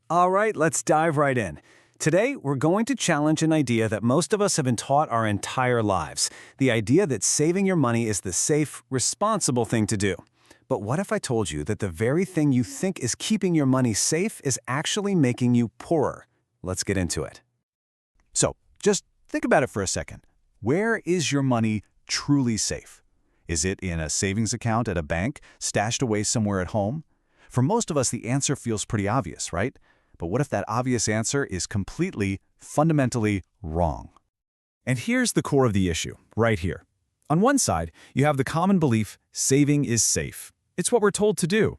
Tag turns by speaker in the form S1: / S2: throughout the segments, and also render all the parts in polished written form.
S1: All right, let's dive right in. Today, we're going to challenge an idea that most of us have been taught our entire lives, the idea that saving your money is the safe, responsible thing to do. But what if I told you that the very thing you think is keeping your money safe is actually making you poorer? Let's get into it.
S2: So, just think about it for a second. Where is your money truly safe? Is it in a savings account at a bank, stashed away somewhere at home? For most of us, the answer feels pretty obvious, right? But what if that obvious answer is completely, fundamentally wrong? And here's the core of the issue, right here. On one side, you have the common belief saving is safe. It's what we're told to do.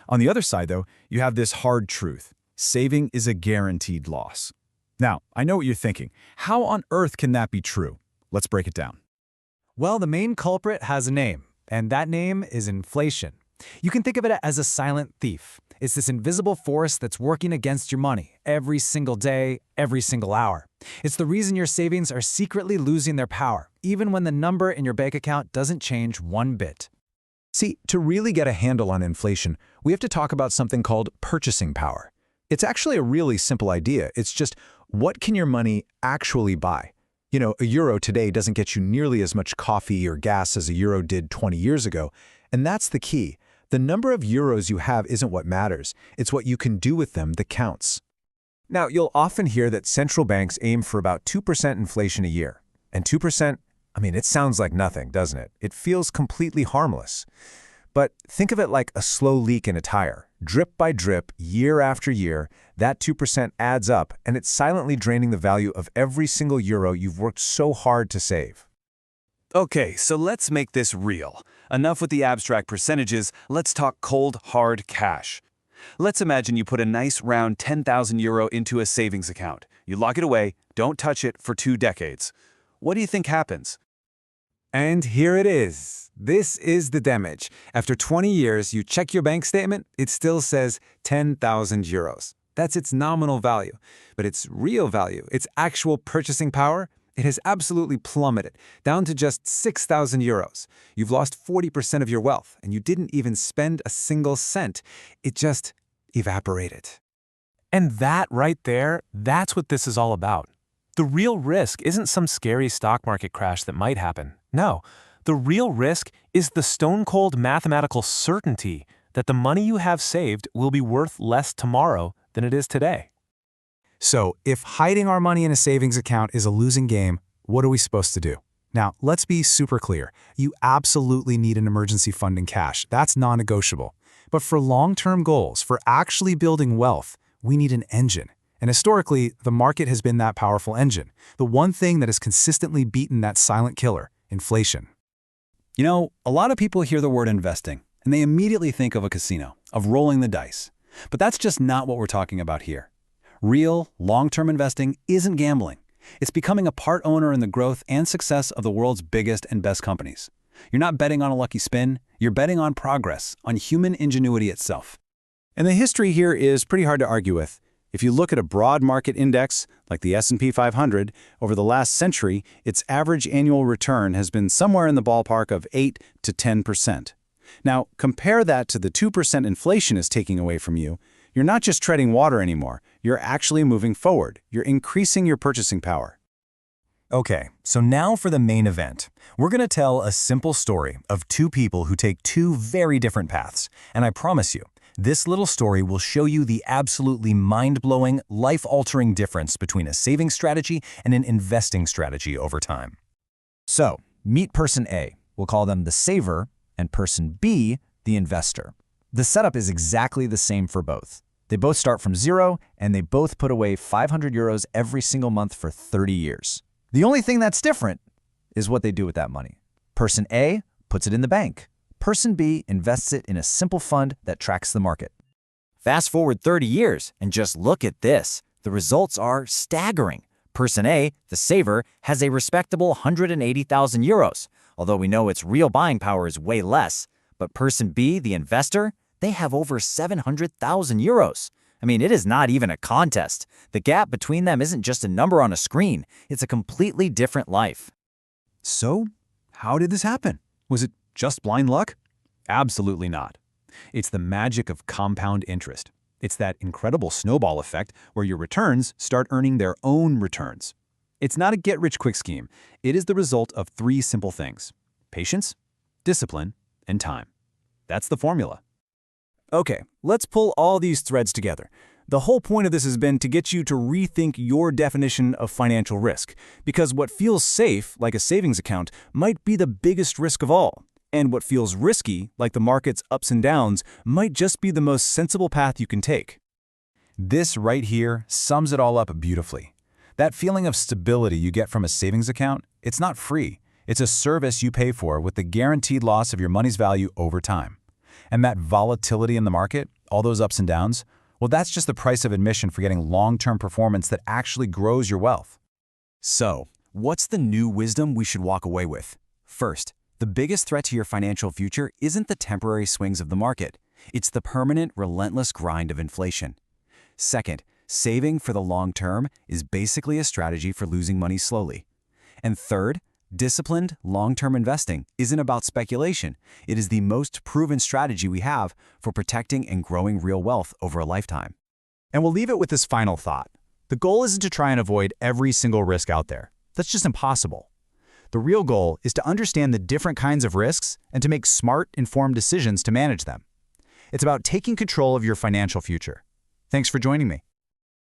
S2: On the other side, though, you have this hard truth. Saving is a guaranteed loss. Now, I know what you're thinking. How on earth can that be true? Let's break it down.
S3: Well, the main culprit has a name, and that name is inflation. You can think of it as a silent thief. It's this invisible force that's working against your money every single day, every single hour. It's the reason your savings are secretly losing their power, even when the number in your bank account doesn't change one bit.
S2: See, to really get a handle on inflation, we have to talk about something called purchasing power. It's actually a really simple idea. It's just, what can your money actually buy? You know, a euro today doesn't get you nearly as much coffee or gas as a euro did 20 years ago. And that's the key. The number of euros you have isn't what matters. It's what you can do with them that counts. Now, you'll often hear that central banks aim for about 2% inflation a year. And 2%, it sounds like nothing, doesn't it? It feels completely harmless. But think of it like a slow leak in a tire. Drip by drip, year after year, that 2% adds up, and it's silently draining the value of every single euro you've worked so hard to save.
S1: Okay, so let's make this real. Enough with the abstract percentages, let's talk cold, hard cash. Let's imagine you put a nice round 10,000 euro into a savings account. You lock it away, don't touch it for 2 decades. What do you think happens?
S3: And here it is. This is the damage. After 20 years, you check your bank statement, it still says 10,000 euros. That's its nominal value. But its real value, its actual purchasing power, it has absolutely plummeted, down to just 6,000 euros. You've lost 40% of your wealth, and you didn't even spend a single cent. It just evaporated.
S4: And that right there, that's what this is all about. The real risk isn't some scary stock market crash that might happen. No, the real risk is the stone-cold mathematical certainty that the money you have saved will be worth less tomorrow than it is today.
S3: So, if hiding our money in a savings account is a losing game, what are we supposed to do? Now, let's be super clear. You absolutely need an emergency fund in cash. That's non-negotiable. But for long-term goals, for actually building wealth, we need an engine. And historically, the market has been that powerful engine, the one thing that has consistently beaten that silent killer, inflation.
S2: You know, a lot of people hear the word investing, and they immediately think of a casino, of rolling the dice. But that's just not what we're talking about here. Real, long-term investing isn't gambling. It's becoming a part owner in the growth and success of the world's biggest and best companies. You're not betting on a lucky spin, you're betting on progress, on human ingenuity itself. And the history here is pretty hard to argue with. If you look at a broad market index, like the S&P 500, over the last century, its average annual return has been somewhere in the ballpark of 8 to 10%. Now, compare that to the 2% inflation is taking away from you. You're not just treading water anymore. You're actually moving forward. You're increasing your purchasing power.
S5: Okay, so now for the main event. We're going to tell a simple story of 2 people who take 2 very different paths. And I promise you, this little story will show you the absolutely mind-blowing, life-altering difference between a saving strategy and an investing strategy over time. So, meet person A. We'll call them the saver, and person B, the investor. The setup is exactly the same for both. They both start from zero, and they both put away 500 euros every single month for 30 years. The only thing that's different is what they do with that money. Person A puts it in the bank. Person B invests it in a simple fund that tracks the market.
S6: Fast forward 30 years, and just look at this. The results are staggering. Person A, the saver, has a respectable 180,000 euros, although we know its real buying power is way less. But person B, the investor, they have over 700,000 euros. It is not even a contest. The gap between them isn't just a number on a screen. It's a completely different life.
S2: So, how did this happen? Was it just blind luck? Absolutely not. It's the magic of compound interest.
S1: It's that incredible snowball effect where your returns start earning their own returns. It's not a get-rich-quick scheme. It is the result of 3 simple things: patience, discipline, and time. That's the formula. Okay, let's pull all these threads together. The whole point of this has been to get you to rethink your definition of financial risk, because what feels safe, like a savings account, might be the biggest risk of all. And what feels risky, like the market's ups and downs, might just be the most sensible path you can take.
S5: This right here sums it all up beautifully. That feeling of stability you get from a savings account, it's not free. It's a service you pay for with the guaranteed loss of your money's value over time. And that volatility in the market, all those ups and downs, well, that's just the price of admission for getting long-term performance that actually grows your wealth.
S1: So, what's the new wisdom we should walk away with? First, the biggest threat to your financial future isn't the temporary swings of the market. It's the permanent, relentless grind of inflation. Second, saving for the long term is basically a strategy for losing money slowly. And third, disciplined, long-term investing isn't about speculation. It is the most proven strategy we have for protecting and growing real wealth over a lifetime.
S2: And we'll leave it with this final thought. The goal isn't to try and avoid every single risk out there. That's just impossible. The real goal is to understand the different kinds of risks and to make smart, informed decisions to manage them. It's about taking control of your financial future. Thanks for joining me.